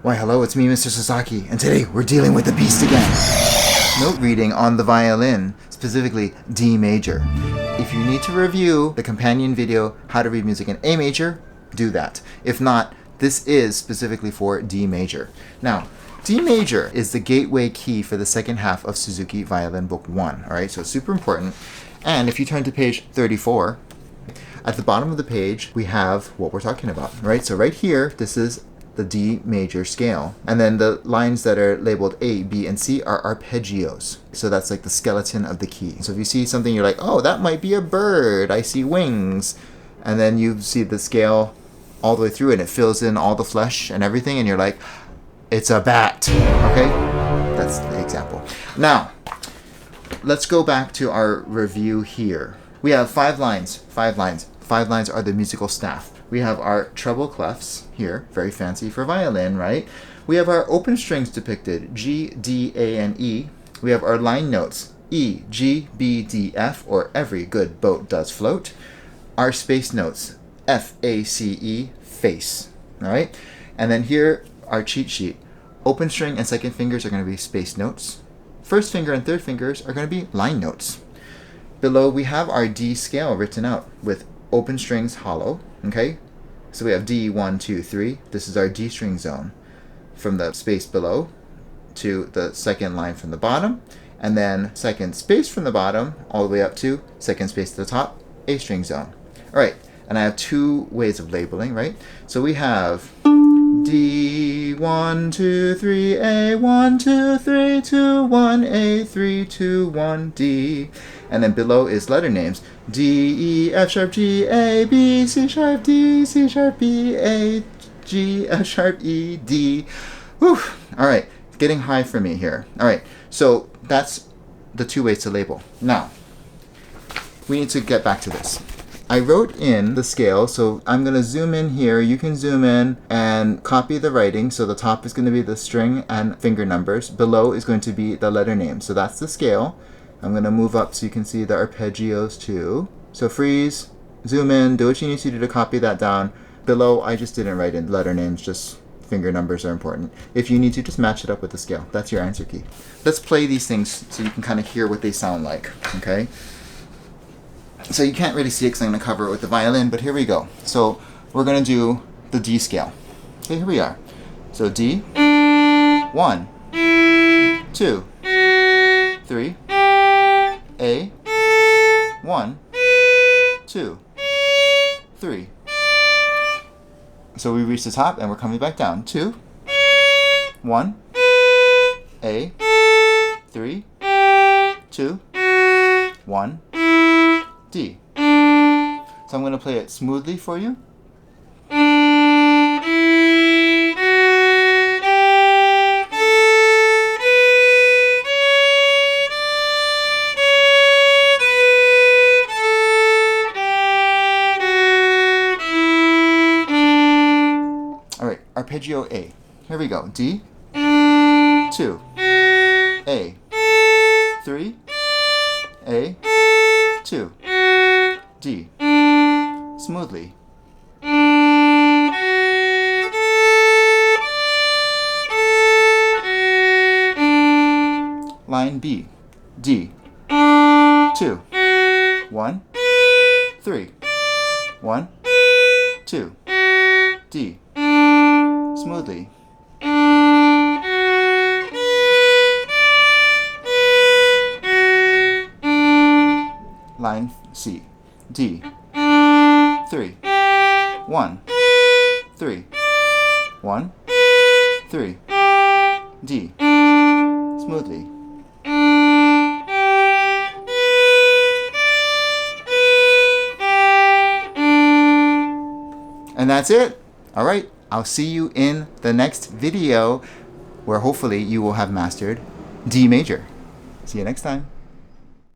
Why hello, it's me, Mr. Sasaki, and today we're dealing with the beast again. Note reading on the violin, specifically D major. If you need to review the companion video, How to Read Music in A major, do that. If not, this is specifically for D major. Now, D major is the gateway key for the second half of Suzuki Violin Book 1, alright? So it's super important. And if you turn to page 34, at the bottom of the page, we have what we're talking about, right? So right here, this is the D major scale. And then the lines that are labeled A, B, and C are arpeggios. So that's like the skeleton of the key. So if you see something, you're like, oh, that might be a bird. I see wings. And then you see the scale all the way through and it fills in all the flesh and everything. And you're like, it's a bat. Okay? That's the example. Now, let's go back to our review here. We have 5 lines. 5 lines. 5 lines are the musical staff. We have our treble clefs here, very fancy for violin, right? We have our open strings depicted, G, D, A, and E. We have our line notes, E, G, B, D, F, or every good boat does float. Our space notes, F, A, C, E, face, all right? And then here, our cheat sheet. Open string and second fingers are going to be space notes. First finger and third fingers are going to be line notes. Below, we have our D scale written out with open strings hollow, okay? So we have D, 1, 2, 3. This is our D string zone. From the space below to the second line from the bottom, and then second space from the bottom all the way up to second space to the top, A string zone. All right, and I have 2 ways of labeling, right? So we have D, 1, 2, 3, A, 1, 2, 3, 2, 1, A, 3, 2, 1, D. And then below is letter names. D, E, F sharp, G, A, B, C sharp, D, C sharp, B, A, G, F sharp, E, D. Whew. All right, it's getting high for me here. All right, so that's the 2 ways to label. Now, we need to get back to this. I wrote in the scale, so I'm going to zoom in here. You can zoom in and copy the writing. So the top is going to be the string and finger numbers. Below is going to be the letter name. So that's the scale. I'm going to move up so you can see the arpeggios too. So freeze, zoom in, do what you need to do to copy that down. Below, I just didn't write in letter names, just finger numbers are important. If you need to, just match it up with the scale. That's your answer key. Let's play these things so you can kind of hear what they sound like, okay? So you can't really see it because I'm going to cover it with the violin, but here we go. So we're going to do the D scale. Okay, here we are. So D, 1, 2, 3, A, 1, 2, 3. So we reach the top and we're coming back down. 2, 1, A, 3, 2, 1, D. So I'm going to play it smoothly for you. All right, arpeggio A. Here we go. D, 2, A, 3, A, 2, D. Smoothly. Line B. D. 2, 1, 3, 1, 2, D. Smoothly. Line C. D. 3, 1, 3, 1, 3, D. Smoothly. And that's it. All right, I'll see you in the next video where hopefully you will have mastered D major. See you next time.